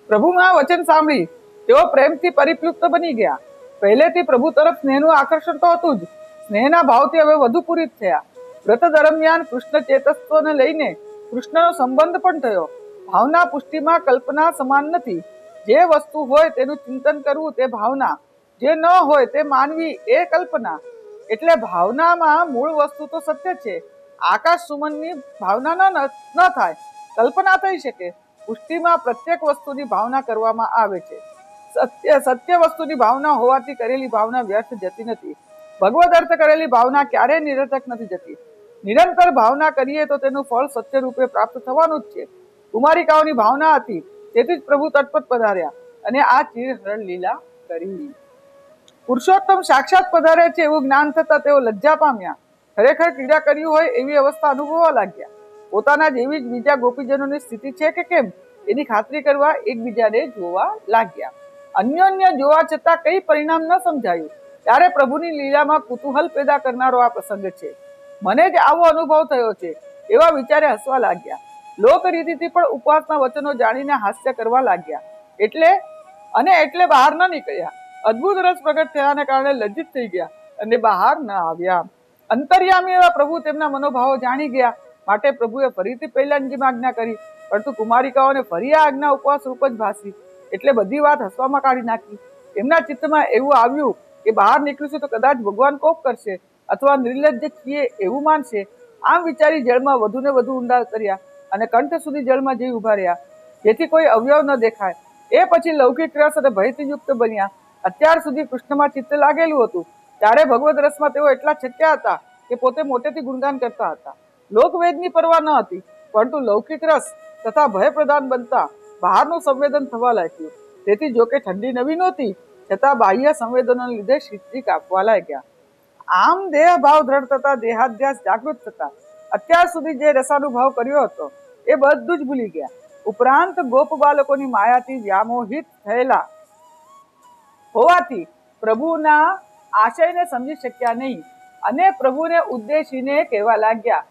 પ્રભુના વચન સાંભળી તેઓ પ્રેમથી પરિપલુપ્ત બની ગયા. પહેલેથી પ્રભુ તરફ સ્નેહનું આકર્ષણ તો હતું જ, સ્નેહના ભાવથી હવે વધુ પૂરિત થયા. વ્રત દરમિયાન કૃષ્ણ ચેતસ્વને લઈને કૃષ્ણનો સંબંધ પણ થયો. ભાવના પુષ્ટિમાં કલ્પના સમાન નથી. જે વસ્તુ હોય તેનું ચિંતન કરવું તે ભાવના, જે ન હોય તે માનવી એ કલ્પના. એટલે ભાવનામાં મૂળ વસ્તુ તો સત્ય છે. આકાશ સુમનની ભાવના ન થાય, કલ્પના થઈ શકે. પુષ્ટિમાં પ્રત્યેક વસ્તુની ભાવના કરવામાં આવે છે. સત્ય વસ્તુની ભાવના હોવાથી કરેલી ભાવના વ્યર્થ જતી નથી. ભગવદ અર્થ કરેલી ભાવના ક્યારેય નિરર્થક નથી જતી. નિરંતર ભાવના કરીએ તો તેનું ફળ સત્ય રૂપે પ્રાપ્ત થવાનું જ છે. કુમારિકાઓની ભાવના હતી, તેથી જ પ્રભુ તટપટ પધાર્યા અને આ ચીરહરણ લીલા કરી. પુરુષોત્તમ સાક્ષાત પધારે છે એવું જ્ઞાન થતા તેઓ લજ્જા પામ્યા. ખરેખર ક્રીડા કર્યું હોય એવી અવસ્થા અનુભવવા લાગ્યા. પોતાના જેવી જ બીજા ગોપીજનોની સ્થિતિ છે કે કેમ એની ખાતરી કરવા એકબીજાને જોવા લાગ્યા. અન્યોન્ય જોવા છતાં કઈ પરિણામ ન સમજાયું. ત્યારે પ્રભુની લીલામાં કુતૂહલ પેદા કરનારો આ પ્રસંગ છે. મને જ આવો અનુભવ થયો છે એવા વિચારે હસવા લાગ્યા. લોકરીતિથી પણ ઉપવાસના વચનો જાણીને હાસ્ય કરવા લાગ્યા. એટલે બહાર ન નીકળ્યા. અદ્ભુત રસ પ્રગટ થયાને કારણે લજ્જિત થઈ ગયા અને બહાર ન આવ્યા. અંતર્યામી એવા પ્રભુ તેમના મનોભાવો જાણી ગયા. માટે પ્રભુએ ફરીથી પહેલાની જેમ આજ્ઞા કરી, પરંતુ કુમારિકાઓને ફરી આ આજ્ઞા ઉપવાસ રૂપ જ ભાસી. એટલે બધી વાત હસવામાં કાઢી નાખી. એમના ચિત્તમાં એવું આવ્યું કે બહાર નીકળીશું તો કદાચ ભગવાન કોપ કરશે અથવા નિર્લજ્જ છીએ એવું માનશે. આમ વિચારી જળમાં વધુ ને વધુ ઊંડા ઉતર્યા અને કંઠ સુધી જળમાં જઈ ઉભા રહ્યા, જેથી કોઈ અવયવ ન દેખાય. એ પછી લૌકિક રસ અને ભયથી યુક્ત બન્યા. અત્યાર સુધી કૃષ્ણમાં ચિત્ત લાગેલું હતું, ત્યારે ભગવદ રસમાં તેઓ એટલા છક્યા હતા કે પોતે મોટેથી ગુણગાન કરતા હતા. લોકવેદની પરવા ન હતી, પરંતુ લૌકિક રસ તથા ભય પ્રધાન બનતા બહારનું સંવેદન થવા લાગ્યું. તેથી જોકે ઠંડી નવી નહોતી, છતાં બાહ્ય સંવેદનોને લીધે શીતળી કાપવા લાગ્યા. આમ દેહ ભાવ દ્રઢ થતા દેહાધ્યાસ જાગૃત થતા અત્યાર સુધી જે રસાનુભાવ કર્યો હતો એ બધું જ ભૂલી ગયા. ઉપરાંત ગોપ બાલકોની માયાથી વ્યામોહિત થયેલા હોવાથી પ્રભુના આશયને સમજી શક્યા નહીં અને પ્રભુને ઉદ્દેશીને કહેવા લાગ્યા,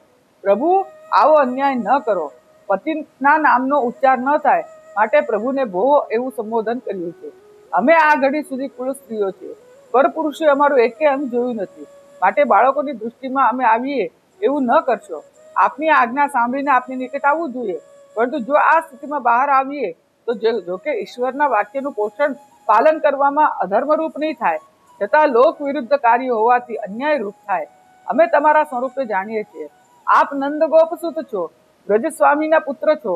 પ્રભુ આવો અન્યાય ન કરો. પતિના નામનો ઉચ્ચાર ન થાય માટે પ્રભુને ભો એવું સંબોધન કર્યું છે. અમે આ ઘડી સુધી કુળ સ્ત્રીઓ છીએ, પરપુરુષે અમારું એકે અંગ જોયું નથી, માટે બાળકોની દૃષ્ટિમાં અમે આવીએ એવું ન કરશો. આપની આજ્ઞા સાંભળીને આપની નિકટ આવવું જોઈએ, પરંતુ જો આ સ્થિતિમાં બહાર આવીએ તો જોકે ઈશ્વરના વાક્યનું પોષણ પાલન કરવામાં અધર્મરૂપ નહીં થાય, છતાં લોક વિરુદ્ધ કાર્ય હોવાથી અન્યાય રૂપ થાય. અમે તમારા સ્વરૂપે જાણીએ છીએ. આપ નંદગોપ સુત છો, બ્રજ સ્વામીના પુત્ર છો.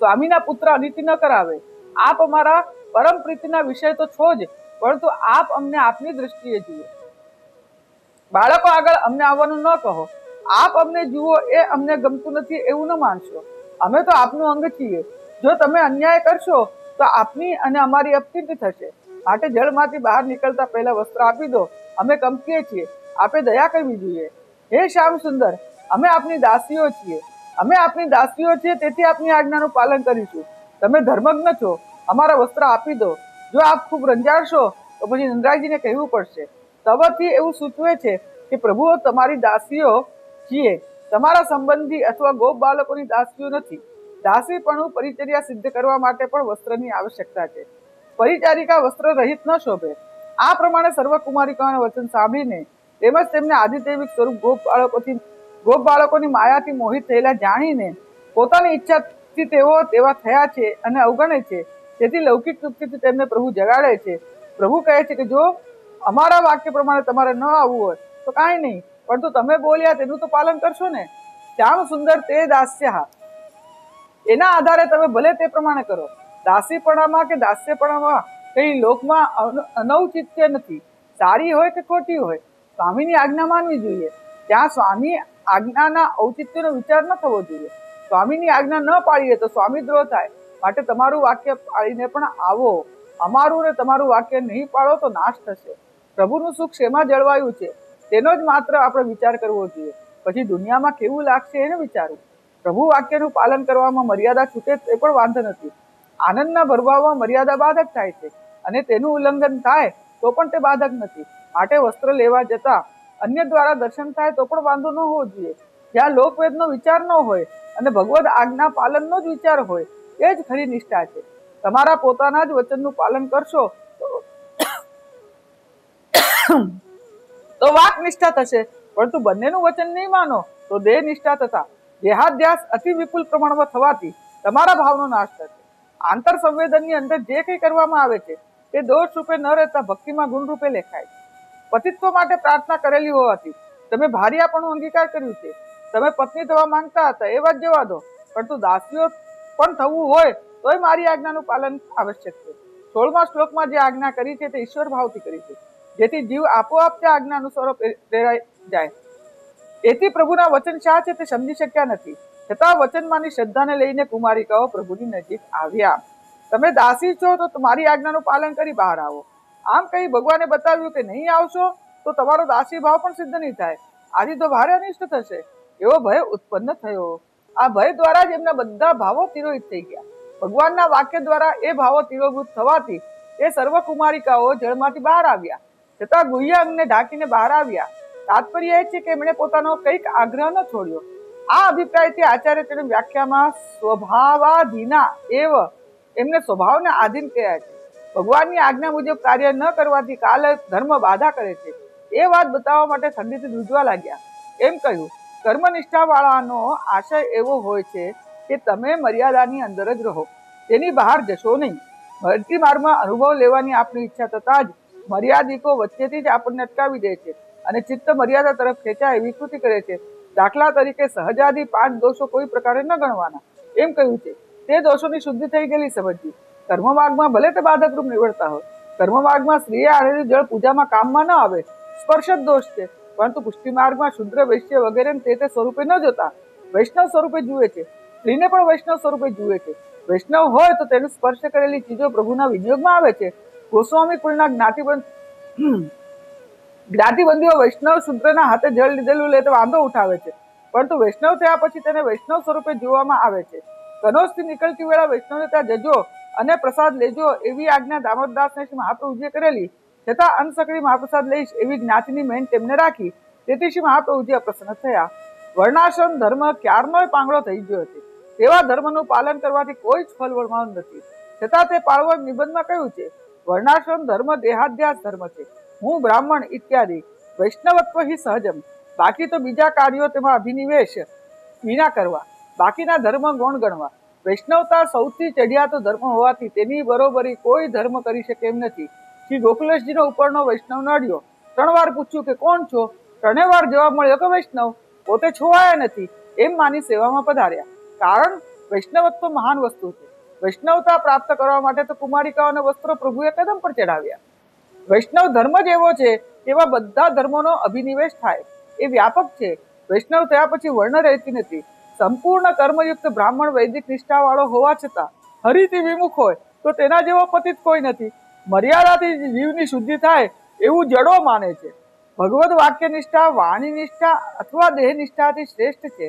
સ્વામીના પુત્ર અનિતિ ન કરાવે. આપ અમારા પરમ પ્રીતિના વિષય તો છો જ, પરંતુ આપ અમને આપની દ્રષ્ટિએ જુઓ. બાળકો આગળ અમને આવવાનું ન કહો. આપ અમને જુઓ એ અમને ગમતું નથી એવું ન માનશો. અમે તો આપનું અંગ છીએ. જો તમે અન્યાય કરશો તો આપની અને અમારી અપકીર્તિ થશે. માટે જળમાંથી બહાર નીકળતા પહેલા વસ્ત્ર આપી દો. અમે કંપીએ છીએ, આપે દયા કરવી જોઈએ. હે શ્યામ સુંદર, અમે આપની દાસીઓ છીએ. અમે આપની દાસીઓ છીએ, તેથી આપની આજ્ઞાનું પાલન કરીશું. તમે ધર્મજ્ઞ છો, અમારા વસ્ત્ર આપી દો. જો આપ ખૂબ રંજાડશો તો પછી નંદરાયજીને કહેવું પડશે. તવથી એવું સૂચવે છે કે પ્રભુઓ તમારી દાસીઓ છીએ, તમારા સંબંધી અથવા ગોપ બાળકોની દાસીઓ નથી. દાસીપણું પરિચર્યા સિદ્ધ કરવા માટે પણ વસ્ત્રની આવશ્યકતા છે. પરિચારિકા વસ્ત્ર રહિત ન શોભે. આ પ્રમાણે સર્વ કુમારિકાઓના વચન સાંભળીને તેમજ તેમને આદિદૈવિક સ્વરૂપ ગોપ બાળકોની માયાથી મોહિત થયેલા જાણીને પોતાની ઈચ્છાથી તેઓ તેવા થયા છે અને અવગણે છે. તેથી લૌકિક યુક્તિથી તેમને પ્રભુ જગાડે છે. પ્રભુ કહે છે કે જો અમારા વાક્ય પ્રમાણે તમારે ન આવવું હોય તો કાંઈ નહીં, પરંતુ તમે બોલ્યા તેનું તો પાલન કરશો ને. શ્યામ સુંદર તે દાસ્ય, એના આધારે તમે ભલે તે પ્રમાણે કરો. દાસીપણામાં કે દાસ્યપણામાં કઈ લોકમાં અનૌચિત્ય નથી. સારી હોય કે ખોટી હોય, સ્વામીની આજ્ઞા માનવી જોઈએ. ત્યાં સ્વામી આજ્ઞાના ઔચિત્યનો વિચાર ન થવો જોઈએ. સ્વામીની આજ્ઞા ન પાડીએ તો સ્વામી દ્રોહ થાય. માટે તમારું વાક્ય પાડીને પણ આવો. અમારું ને તમારું વાક્ય નહીં પાડો તો નાશ થશે. પ્રભુનું સુખ શેમાં જળવાયું છે તેનો જ માત્ર આપણે વિચાર કરવો જોઈએ. પછી દુનિયામાં કેવું લાગશે એને વિચારવું. પ્રભુ વાક્યનું પાલન કરવામાં મર્યાદા છૂટે તે પણ વાંધો નથી. આનંદના ભરવામાં મર્યાદા બાધક થાય છે અને તેનું ઉલ્લંઘન થાય તો પણ તે બાધક નથી. માટે વસ્ત્ર લેવા જતા અન્ય દ્વારા દર્શન થાય તો પણ વાંધો ન હોવો જોઈએ. જ્યાં લોકવેદનો વિચાર ન હોય અને ભગવદ આજ્ઞા પાલનનો જ વિચાર હોય એ જ ખરી નિષ્ઠા છે. તમારા પોતાના જ વચનનું પાલન કરશો તો વાક નિષ્ઠા થશે, પરંતુ બંનેનું વચન નહીં માનો તો દેહ નિષ્ઠા તથા દેહાધ્યાસ અતિ વિપુલ પ્રમાણમાં થવાથી તમારા ભાવનો નાશ થશે. આંતર સંવેદનની અંદર જે કંઈ કરવામાં આવે છે તે દોષ રૂપે ન રહેતા ભક્તિમાં ગુણ રૂપે લેખાય છે. પતિત્વ માટે પ્રાર્થના કરેલી હોવાથી તમે ભાર્યાપણું અંગીકાર કર્યું છે. તમે પત્ની થવા માંગતા હતા એ વાત જવા દો, પરંતુ દાસીઓ પણ થવું હોય તોય મારી આજ્ઞાનું પાલન આવશ્યક છે. 16મા શ્લોકમાં જે આજ્ઞા કરી છે તે ઈશ્વર ભાવથી કરી છે, જેથી જીવ આપોઆપ તે આજ્ઞા અનુસાર પ્રેરાઈ જાય. એથી પ્રભુના વચન શા છે તે સમજી શક્યા નથી, છતાં વચનમાંની શ્રદ્ધાને લઈને કુમારિકાઓ પ્રભુની નજીક આવ્યા. તમે દાસી છો તો તમારી આજ્ઞાનું પાલન કરી બહાર આવો. આમ કહી ભગવાને બતાવ્યું કે નહીં આવશો તો તમારો દાસી ભાવ પણ સિદ્ધ નહીં થાય. આથી તો ભારે અનિષ્ટ થશે. એવો ભય ઉત્પન્ન થયો. આ ભય દ્વારા જ એમના બધા ભાવો તિરોહિત થઈ ગયા. ભગવાનના વાક્ય દ્વારા એ ભાવો તિરોભૂત થવાથી એ સર્વ કુમારિકાઓ જળમાંથી બહાર આવ્યા, છતાં ગુહ્ય અંગને ઢાંકીને બહાર આવ્યા. તાત્પર્ય એ છે કે એમણે પોતાનો કંઈક આગ્રહ ન છોડ્યો. આ અભિપ્રાયથી આચાર્ય તેની વ્યાખ્યામાં સ્વભાવાધીના એવ એમને સ્વભાવને આધીન કહ્યા છે. ભગવાનની આજ્ઞા મુજબ કાર્ય ન કરવાથી કાલ ધર્મ બાધા કરે છે. એ વાત બતાવવા માટે ખંડિત રૂજવા લાગ્યા. એમ કહ્યું, કર્મનિષ્ઠા વાળાનો આશય એવો હોય છે કે તમે મર્યાદાની અંદર જ રહો, તેની બહાર જશો નહીં. ભક્તિ માર્ગમાં અનુભવ લેવાની આપણી ઈચ્છા થતા જ મર્યાદિકો વચ્ચેથી જ આપણને અટકાવી દે છે અને ચિત્ત મર્યાદા તરફ ખેંચાય વિકૃતિ કરે છે. દાખલા તરીકે સહજાદી 5 દોષો કોઈ પ્રકારે ન ગણવાના એમ કહ્યું છે. તે દોષોની શુદ્ધિ થઈ ગયેલી સમજવી. કર્મ માર્ગમાં ભલે તે બાધક રૂપ નીવડતા હોય. કર્મ માર્ગમાં સ્ત્રીએ આવેલું જળ પૂજામાં કામમાં ન આવે, સ્પર્શ જ દોષ છે. પરંતુ પુષ્ટિ માર્ગમાં શુદ્ર વૈશ્ય વગેરે તે સ્વરૂપે ન જોતા વૈષ્ણવ સ્વરૂપે જુએ છે. સ્ત્રીને પણ વૈષ્ણવ સ્વરૂપે જુએ છે. વૈષ્ણવ હોય તો તેનું સ્પર્શ કરેલી ચીજો પ્રભુના વિનિયોગમાં આવે છે. ગોસ્વામી કુળના જ્ઞાતિબંધીઓ વૈષ્ણવ શુદ્રના હાથે જળ લીધેલું લે તો વાંધો ઉઠાવે છે, પરંતુ વૈષ્ણવ થયા પછી તેને વૈષ્ણવ સ્વરૂપે જોવામાં આવે છે. કનોજથી નીકળતી વેળા વૈષ્ણવને ત્યાં જજો અને પ્રસાદ લેજો એવી આજ્ઞા દામોદરદાસને શ્રી મહાપ્રભુજીએ કરેલી, છતાં અનસકડી મહાપ્રસાદ લઈશ એવી જ્ઞાતિની મેન તેમને રાખી. તેથી શ્રી મહાપ્રભુજી અપ્રસન્ન થયા. વર્ણાશ્રમ ધર્મ ક્યારનોય પાંગળો થઈ ગયો છે. તેવા ધર્મનું પાલન કરવાથી કોઈ જ ફળ મળવાનું નથી, છતાં તે પાળવો નિબંધમાં કહ્યું છે. વર્ણાશ્રમ ધર્મ દેહાધ્યાસ ધર્મ છે. હું બ્રાહ્મણ ઇત્યાદિ વૈષ્ણવત્વ હિ સહજમ. બાકી તો બીજા કાર્યો તેમાં અભિનિવેશ વિના કરવા, બાકીના ધર્મ ગૌણ ગણવા. વૈષ્ણવતા સૌથી ચઢિયાતો ધર્મ હોવાથી તેની બરોબરી કોઈ ધર્મ કરી શકે એમ નથી. શ્રી ગોકુલેશજીનો ઉપરનો વૈષ્ણવ નડ્યો. 3 વાર પૂછ્યું કે કોણ છો? 3 વાર જવાબ મળ્યો કે વૈષ્ણવ. પોતે છોવાયા નથી એમ માની સેવામાં પધાર્યા. કારણ વૈષ્ણવત્વ મહાન વસ્તુ છે. વૈષ્ણવતા પ્રાપ્ત કરવા માટે તો કુમારિકાઓને વસ્ત્રો પ્રભુએ કદમ પર ચડાવ્યા. વૈષ્ણવ ધર્મ જ એવો છે તેવા બધા ધર્મોનો અભિનિવેશ થાય. એ વ્યાપક છે. વૈષ્ણવ થયા પછી વર્ણ રહેતી નથી. સંપૂર્ણ કર્મયુક્ત બ્રાહ્મણ વૈદિક નિષ્ઠાવાળો હોવા છતાં હરિથી વિમુખ હોય તો તેના જેવો પતિત કોઈ નથી. મર્યાદાથી જીવની શુદ્ધિ થાય એવું જડો માને છે. ભગવદ વાક્ય નિષ્ઠા વાણી નિષ્ઠા અથવા દેહ નિષ્ઠાથી શ્રેષ્ઠ છે.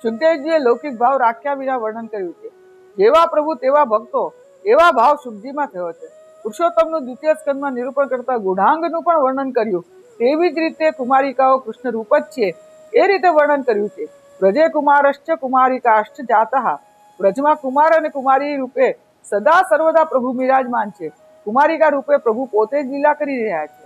સુખદેવજીએ લૌકિક ભાવ રાખ્યા વિના વર્ણન કર્યું છે. જેવા પ્રભુ તેવા ભક્તો એવા ભાવ શુદ્ધિમાં થયો છે. પુરુષોત્તમનું દ્વિતીય સ્કંદમાં નિરૂપણ કરતા ગુણાંગનું પણ વર્ણન કર્યું. તેવી જ રીતે કુમારિકાઓ કૃષ્ણ રૂપ જ છે એ રીતે વર્ણન કર્યું છે. વ્રજે કુમારશ્ચ કુમારિકાશ્ચ જાતઃ. વ્રજમાં કુમાર અને કુમારી રૂપે સદા સર્વદા પ્રભુ બિરાજમાન છે. કુમારિકા રૂપે પ્રભુ પોતે જ લીલા કરી રહ્યા છે.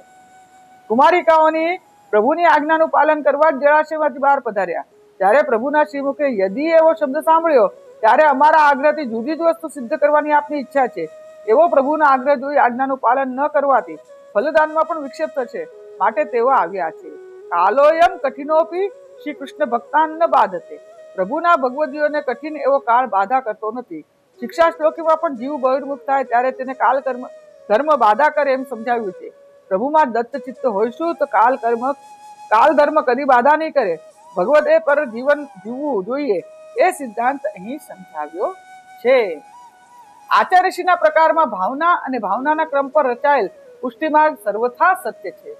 કુમારિકાઓની પ્રભુની આજ્ઞાનું પાલન કરવા જ જળાશયમાંથી બહાર પધાર્યા. ત્યારે પ્રભુના શ્રીમુખે યદી એવો શબ્દ સાંભળ્યો ત્યારે અમારા આગ્રહથી જુદી જ વસ્તુ સિદ્ધ કરવાની આપની ઈચ્છા છે. એવો પ્રભુના આગ્રહ જોઈ આજ્ઞાનું પાલન ન કરવાથી ફલદાનમાં પણ વિક્ષેપ થશે, માટે તેઓ આવ્યા છે. કાલોયમ કઠિનોપી શ્રી કૃષ્ણ ભક્તાન ન બાધતે. પ્રભુના ભગવદીઓને કઠિન એવો કાળ બાધા કરતો નથી. શિક્ષા શ્લોકીમાં પણ જીવ બહિર્મુખ થાય ત્યારે તેને ધર્મ બાધા કરે એમ સમજાવ્યું છે. પ્રભુમાં દત્ત ચિત્ત હોઈશું તો કાલ ધર્મ કદી બાધા નહીં કરે. ભગવદે પર જીવન જીવવું જોઈએ એ સિદ્ધાંત અહીં સમજાવ્યો છે. આચાર્યશ્રીના પ્રકારમાં ભાવના અને ભાવનાના ક્રમ પર રચાયેલ પુષ્ટિ માર્ગ સર્વથા સત્ય છે.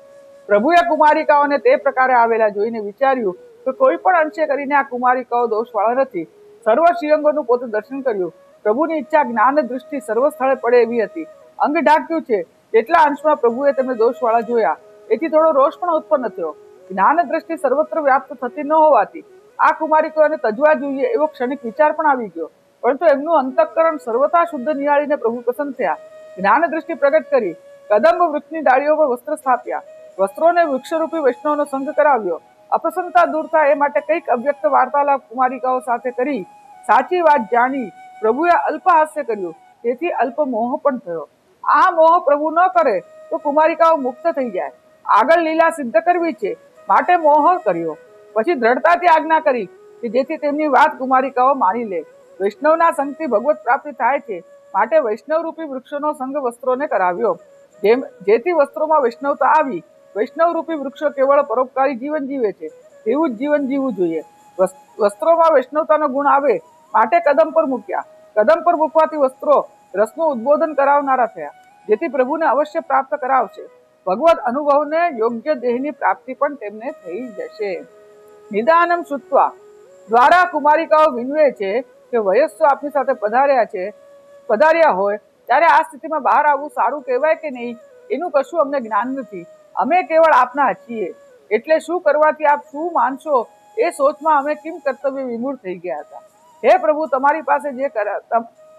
પ્રભુએ કુમારિકાઓને તે પ્રકારે આવેલા જોઈને વિચાર્યું કે કોઈ પણ અંશે કરીને આ કુમારિકાઓ દોષવાળા નથી. સર્વ શ્રીઅંગોનું પોતે દર્શન કર્યું. પ્રભુની ઈચ્છા જ્ઞાન દૃષ્ટિ સર્વ સ્થળે પડે એવી હતી. અંગ ઢાંક્યું છે તેટલા અંશમાં પ્રભુએ તેમને દોષવાળા જોયા. એથી થોડો રોષ પણ ઉત્પન્ન થયો. જ્ઞાન દ્રષ્ટિ સર્વત્ર વ્યાપ્ત થતી ન હોવાથી આ કુમારિકોને તજવા જોઈએ એવો ક્ષણિક વિચાર પણ આવી ગયો. પરંતુ એમનું અંતઃકરણ સર્વથા શુદ્ધ નિહાળીને પ્રભુ પ્રસન્ન થયા. જ્ઞાન દ્રષ્ટિ પ્રગટ કરી. કદંબ વૃક્ષની ડાળીઓ પર વસ્ત્ર સ્થાપ્યા. વસ્ત્રોને વૃક્ષરૂપી વૈષ્ણવનો સંગ કરાવ્યો. અપ્રસન્નતા દૂર થાય એ માટે કંઈક અવ્યક્ત વાર્તાલાપ કુમારિકાઓ સાથે કરી સાચી વાત જાણી પ્રભુએ અલ્પ હાસ્ય કર્યું. તેથી અલ્પ મોહ પણ થયો. આ મોહ પ્રભુ ન કરે તો કુમારિકાઓ મુક્ત થઈ જાય. આગળ લીલા સિદ્ધ કરવી છે માટે મોહ કર્યો. પછી દ્રઢતાથી આજ્ઞા કરી કે જેથી તેમની વાત કુમારિકાઓ માની લે. વૈષ્ણવના સંગથી ભગવત પ્રાપ્તિ થાય છે માટે વૈષ્ણવ રૂપી વૃક્ષોનો સંગ વસ્ત્રોને કરાવ્યો. જેથી વસ્ત્રોમાં વૈષ્ણવતા આવી. વૈષ્ણવ રૂપી વૃક્ષો કેવળ પરોપકારી જીવન જીવે છે તેવું જ જીવન જીવવું જોઈએ. વસ્ત્રોમાં વૈષ્ણવતાનો ગુણ આવે માટે કદમ પર મૂક્યા. કદમ પર મૂકવાથી વસ્ત્રો રસનું ઉદ્બોધન કરાવનારા થયા, જેથી પ્રભુને અવશ્ય પ્રાપ્ત કરાવશે. ભગવત અનુભવને યોગ્ય દેહની પ્રાપ્તિ પણ તેમને થઈ જશે. નિદાનમ શ્રુત્વા દ્વારા કુમારિકાઓ વિનવે છે કે વયસ્સો આપની સાથે પધાર્યા હોય ત્યારે આ સ્થિતિમાં બહાર આવવું સારું કહેવાય કે નહીં એનું કશું અમને જ્ઞાન નથી. અમે કેવળ આપના છીએ, એટલે શું કરવાથી આપ શું માનશો એ સોચમાં અમે કેમ કર્તવ્ય વિમૂઢ થઈ ગયા હતા. હે પ્રભુ,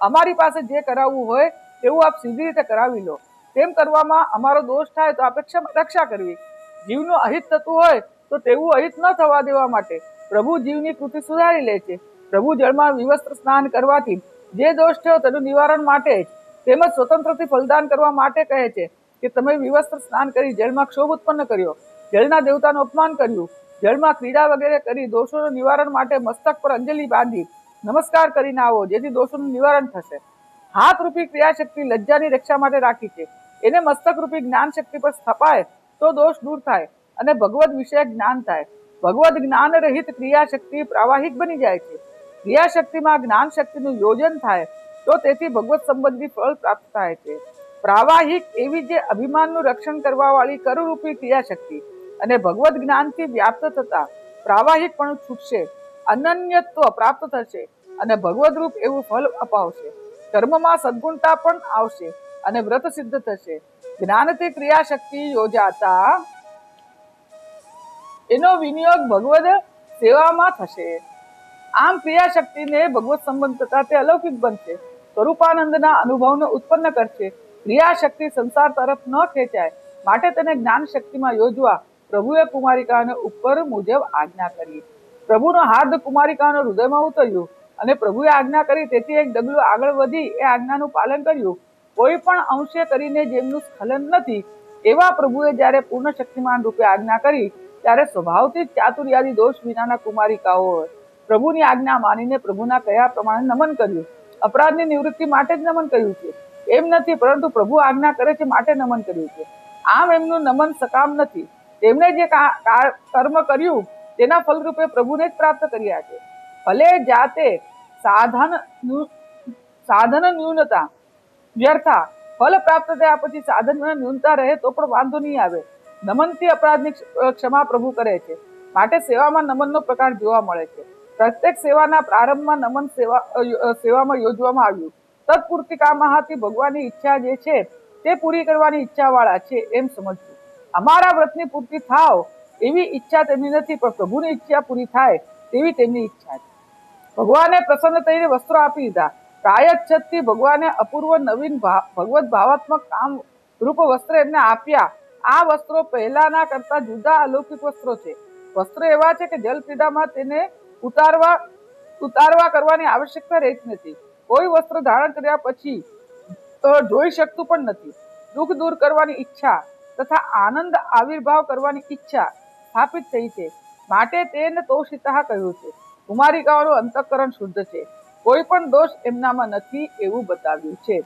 અમારી પાસે જે કરાવવું હોય તેવું આપ સીધી રીતે કરાવી લો. તેમ કરવામાં અમારો દોષ થાય તો આપે રક્ષા કરવી. જીવનું અહિત થતું હોય તો તેવું અહિત ન થવા દેવા માટે પ્રભુ જીવની કૃતિ સુધારી લે છે. પ્રભુ જળમાં વિવસ્ત્ર સ્નાન કરવાથી જે દોષ થયો તેનું નિવારણ માટે જ તેમજ સ્વતંત્રથી ફલદાન કરવા માટે કહે છે કે તમે વિવસ્ત્ર સ્નાન કરી જળમાં ક્ષોભ ઉત્પન્ન કર્યો, જળના દેવતાનું અપમાન કર્યું, જળમાં ક્રીડા વગેરે કરી દોષોનું નિવારણ માટે મસ્તક પર અંજલિ બાંધી નમસ્કાર કરીને આવો, જેથી દોષોનું નિવારણ થશે. હાથ રૂપી ક્રિયાશક્તિ લજ્જાની રક્ષા માટે રાખી છે. એને મસ્તક રૂપી જ્ઞાન શક્તિ પર સ્થપાય તો દોષ દૂર થાય અને ભગવદ વિષયક જ્ઞાન થાય. ભગવદ જ્ઞાન રહિત ક્રિયાશક્તિ પ્રાવાહિક બની જાય છે. ક્રિયાશક્તિમાં જ્ઞાન શક્તિનું યોજન થાય તો તેથી ભગવત સંબંધી ફળ પ્રાપ્ત થાય છે. પ્રાવાહિક એવી જે અભિમાનનું રક્ષણ કરવા વાળી કરુરૂપી ક્રિયાશક્તિ અને ભગવદ જ્ઞાનથી વ્યાપ્ત થતા પ્રાવાહિક પણ છૂટશે, અનન્યત્વ પ્રાપ્ત થશે અને ભગવદ રૂપ એવું ફળ અપાવશે. કર્મમાં સદગુણતા પણ આવશે અને વ્રત સિદ્ધ થશે. જ્ઞાનથી ક્રિયાશક્તિ યોજાતા એનો વિનિયોગ ભગવદ સેવામાં થશે. આમ ક્રિયાશક્તિને ભગવત સંબંધ થતા તે અલૌકિક બનશે, સ્વરૂપાનંદના અનુભવને ઉત્પન્ન કરશે. ક્રિયાશક્તિ સંસાર તરફ ન ખેંચાય માટે તેને જ્ઞાન શક્તિમાં યોજવા પ્રભુએ કુમારિકાને ઉપર મુજબ આજ્ઞા કરી. પ્રભુનો હાર્દ કુમારિકાનો હૃદયમાં ઉતર્યું અને પ્રભુએ આજ્ઞા કરી તેથી એક ડગલું આગળ વધી એ આજ્ઞાનું પાલન કર્યું. કોઈ પણ અંશે કરીને જેમનું સ્ખલન નથી એવા પ્રભુએ જ્યારે પૂર્ણ શક્તિમાન રૂપે આજ્ઞા કરી ત્યારે સ્વભાવથી જ ચાતુર્યાદી દોષ વિનાના કુમારિકાઓ પ્રભુની આજ્ઞા માનીને પ્રભુના કયા પ્રમાણે નમન કર્યું. અપરાધની નિવૃત્તિ માટે જ નમન કર્યું છે એમ નથી, પરંતુ પ્રભુ આજ્ઞા કરે છે માટે નમન કર્યું છે. આમ એમનું નમન સકામ નથી. તેમણે જે કર્મ કર્યું તેના ફલરૂપે પ્રભુને જ પ્રાપ્ત કર્યા છે. ભલે જાતે સાધન ન્યૂનતા વ્યર્થા, ફલ પ્રાપ્ત થયા પછી સાધનમાં ન્યૂનતા રહે તો પણ વાંધો નહીં આવે. નમનથી અપરાધની ક્ષમા પ્રભુ કરે છે માટે સેવામાં નમનનો પ્રકાર જોવા મળે છે. પ્રત્યેક સેવાના પ્રારંભમાં નમન સેવામાં યોજવામાં આવ્યું. તત્પૂર્તિકામાંથી ભગવાનની ઈચ્છા જે છે તે પૂરી કરવાની ઈચ્છા વાળા છે એમ સમજવું. અમારા વ્રતની પૂર્તિ થાવ એવી ઈચ્છા તેમની નથી, પણ પ્રભુની ઈચ્છા પૂરી થાય તેવી તેમની ઈચ્છા છે. ભગવાને પ્રસન્ન થઈને વસ્ત્રો આપી દીધા. પ્રાયશ્ચિતથી ભગવાને અપૂર્વ નવીન ભગવત ભાવાત્મક કામ રૂપ વસ્ત્ર એમને આપ્યા. આ વસ્ત્રો પહેલાના કરતા જુદા અલૌકિક વસ્ત્રો છે. વસ્ત્રો એવા છે કે જલ ક્રીડામાં તેને ઉતારવા કરવાની આવશ્યકતા રહેતી નથી. કોઈ વસ્ત્ર ધારણ કર્યા પછી જોઈ શકતું પણ નથી. દુઃખ દૂર કરવાની ઈચ્છા તથા આનંદ આવિર્ભાવ કરવાની ઈચ્છા સ્થાપિત થઈ છે માટે તેને તોષિતા કહ્યું છે. કુમારિકાઓનું અંતઃકરણ શુદ્ધ છે, કોઈ પણ દોષ એમનામાં નથી એવું બતાવ્યું છે.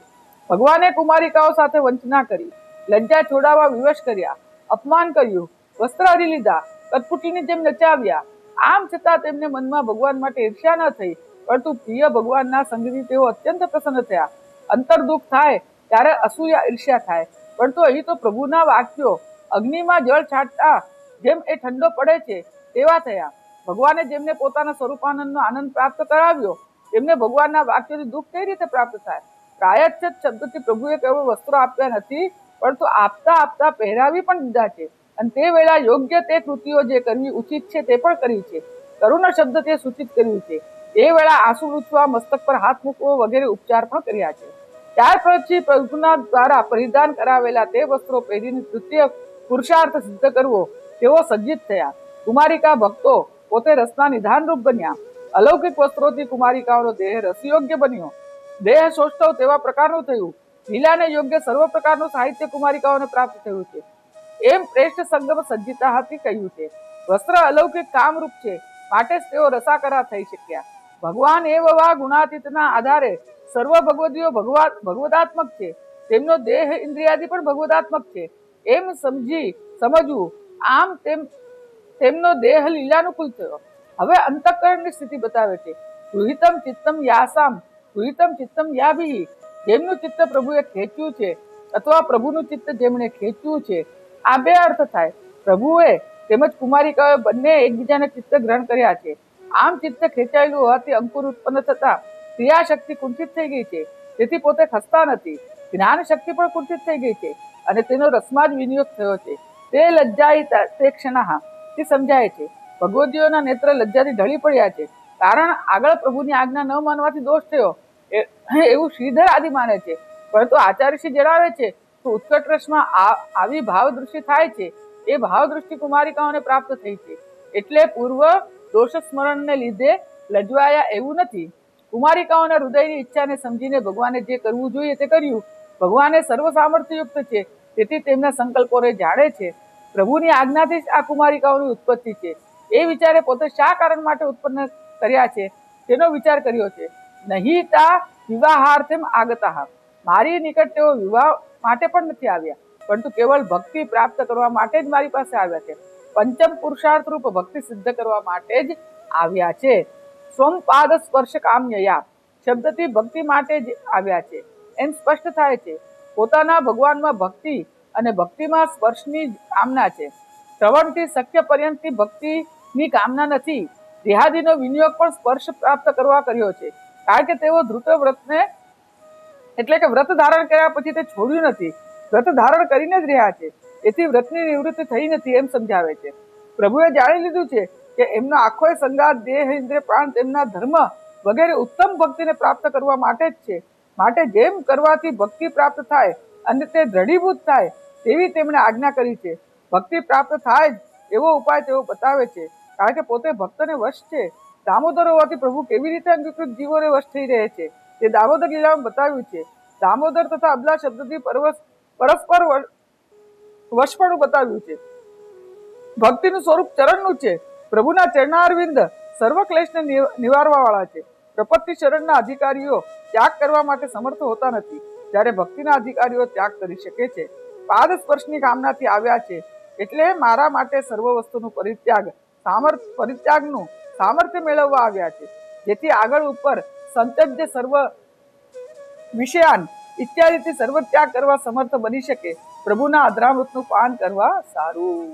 ભગવાને કુમારિકાઓ સાથે વંચના કરી, લજ્જા છોડાવવા વિવશ કર્યા, અપમાન કર્યું, વસ્ત્ર હરી લીધા, કઠપુતળીની જેમ નચાવ્યા. આમ છતાં તેમને મનમાં ભગવાન માટે ઈર્ષ્યા ન થઈ, પરંતુ પ્રિય ભગવાનના સંગથી તેઓ અત્યંત પ્રસન્ન થયા. અંતર દુઃખ થાય ત્યારે અસૂયા ઈર્ષ્યા થાય, પરંતુ અહીં તો પ્રભુના વાક્યો અગ્નિમાં જળ છાંટતા જેમ એ ઠંડો પડે છે તેવા થયા. ભગવાને જેમને પોતાના સ્વરૂપાનંદનો આનંદ પ્રાપ્ત કરાવ્યો તેમને ભગવાનના વાક્યોથી દુઃખ કઈ રીતે પ્રાપ્ત થાય? પ્રાયશ્ચિત શબ્દથી પ્રભુએ કેવળ વસ્ત્રો આપ્યા નથી, પરંતુ આપતા આપતા પહેરાવી પણ દીધા છે. અને તે વેળા યોગ્ય તે કૃતિઓ જે કરવી ઉચિત છે તે પણ કરી છે. કરુણ શબ્દ તે સૂચિત કર્યું છે. એ વેળા આંસુ લૂછવા, મસ્તક પર હાથ મૂકવો વગેરે ઉપચાર પણ કર્યા છે. ત્યાર પછી પ્રભુના દ્વારા પરિધાન કરાવેલા તે વસ્ત્રો પહેરીને તૃતીય પુરુષાર્થ સિદ્ધ કરવો તેઓ સજ્જિત થયા. કુમારિકા ભક્તો પોતે રસના નિધાનરૂપ બન્યા. અલૌકિક વસ્ત્રોથી કુમારિકાઓનો દેહ રસયોગ્ય બન્યો. દેહ સૌષ્ઠવ તેવા પ્રકારનું થયું. લીલાને યોગ્ય સર્વ પ્રકારનું સાહિત્ય કુમારિકાઓને પ્રાપ્ત થયું છે. એમ શ્રેષ્ઠ સંગમ સજ્જિતા હતી કહ્યું છે. વસ્ત્ર અલૌકિક કામરૂપ છે, માટે જ તેઓ રસાકરા થઈ શક્યા. ભગવાન એવા ગુણાતીતના આધારે સર્વ ભગવદીઓ ભગવદાત્મક છે. તેમનો દેહ ઇન્દ્રિયાદિ પણ ભગવદાત્મક છે એમ સમજવું. આમ તેમનો દેહ લીલાનુકૂળ થયો. હવે અંતઃકરણની સ્થિતિ બતાવે છે. ગૃહિતમ ચિત્તમ યાસામ ગૃહિતમ ચિત્તમ યાભિ. જેમનું ચિત્ત પ્રભુએ ખેંચ્યું છે અથવા પ્રભુનું ચિત્ત જેમણે ખેંચ્યું છે, આ બે અર્થ થાય. પ્રભુએ તેમજ કુમારિકાઓએ બંને એકબીજાને ચિત્ત ગ્રહણ કર્યા છે. આમ ચિત્ત ખેંચાયેલું હોવાથી અંકુર ઉત્પન્ન થતા ક્રિયાશક્તિ કુંઠિત થઈ ગઈ છે. તેથી પોતે ખસતા નથી. જ્ઞાન શક્તિ પણ કુંઠિત થઈ ગઈ છે અને તેનો રસમાં જ વિનિયોગ થયો છે. તે લજ્જાયિતા તે ક્ષણઃ તે સમજાય છે. ભગવદીઓના નેત્ર લજ્જાથી ઢળી પડ્યા છે. કારણ આગળ પ્રભુની આજ્ઞા ન માનવાથી દોષ થયો એવું શ્રીધર આદિ માને છે. પરંતુ આચાર્યશ્રી જણાવે છે કે ઉત્કટ રસમાં આવી ભાવ દૃષ્ટિ થાય છે. એ ભાવ દૃષ્ટિ કુમારિકાઓને પ્રાપ્ત થઈ છે. એટલે પૂર્વ દોષ સ્મરણને લીધે લજવાયા એવું નથી. કુમારિકાઓના હૃદયની ઈચ્છાને સમજીને ભગવાને જે કરવું જોઈએ તે કર્યું. ભગવાને સર્વ સામર્થ્યયુક્ત છે, તેથી તેમના સંકલ્પોને જાણે છે. પ્રભુની આજ્ઞાથી જ આ કુમારિકાઓની ઉત્પત્તિ છે. એ વિચારે પોતે શા કારણ માટે ઉત્પન્ન કર્યા છે તેનો વિચાર કર્યો છે. નહીં તા વિવાહાર્થમ આગતા. મારી નિકટ તેઓ વિવાહ માટે પણ નથી આવ્યા, પરંતુ કેવળ ભક્તિ પ્રાપ્ત કરવા માટે જ મારી પાસે આવ્યા છે. પંચમ પુરુષાર્થ રૂપ ભક્તિ સિદ્ધ કરવા માટે જ આવ્યા છે. સ્વપાદ સ્પર્શ કામ્યયા શબ્દથી ભક્તિ માટે જ આવ્યા છે એમ સ્પષ્ટ થાય છે. પોતાના ભગવાનમાં ભક્તિ અને ભક્તિમાં સ્પર્શની કામના છે. શ્રવણથી શક્ય પર્યંતની ભક્તિની કામના નથી. દેહાદિનો વિનિયોગ પણ સ્પર્શ પ્રાપ્ત કરવા કર્યો છે. કારણ કે તેઓ ધૃત વ્રતને એટલે કે વ્રત ધારણ કર્યા પછી તે છોડ્યું નથી. વ્રત ધારણ કરીને જ રહ્યા છે. એથી વ્રતની નિવૃત્તિ થઈ નથી એમ સમજાવે છે. પ્રભુએ જાણી લીધું છે કે એમનો આખો સંગાત દેહ ઇન્દ્રિય પ્રાણ તેમના ધર્મ વગેરે ઉત્તમ ભક્તિને પ્રાપ્ત કરવા માટે જ છે. માટે જેમ કરવાથી ભક્તિ પ્રાપ્ત થાય અને તે દ્રઢીભૂત થાય તેવી તેમણે આજ્ઞા કરી છે. ભક્તિ પ્રાપ્ત થાય જ એવો ઉપાય તેઓ બતાવે છે. કારણ કે પોતે ભક્તને વશ છે. દામોદર હોવાથી પ્રભુ કેવી રીતે અંગીકૃત જીવોને વશ થઈ રહે છે તે દામોદર લીલામાં બતાવ્યું છે. દામોદર તથા અબલા શબ્દથી પરસ્પર વશપણું બતાવ્યું છે. ભક્તિનું સ્વરૂપ ચરણનું છે. પ્રભુના ચરણારવિંદ સર્વ ક્લેશને નિવારવા વાળા છે. પ્રપત્તિ શરણના અધિકારીઓ ત્યાગ કરવા માટે સમર્થ હોતા નથી, જ્યારે ભક્તિના અધિકારીઓ ત્યાગ કરી શકે છે. પાદ સ્પર્શની કામનાથી આવ્યા છે, એટલે મારા માટે સર્વ વસ્તુનું પરિત્યાગનું સામર્થ્ય મેળવવા આવ્યા છે, જેથી આગળ ઉપર સંતજ્ય સર્વ વિષયાન ઇત્યાદિથી સર્વ ત્યાગ કરવા સમર્થ બની શકે. પ્રભુના અધરામૃતનું પાન કરવા સારું.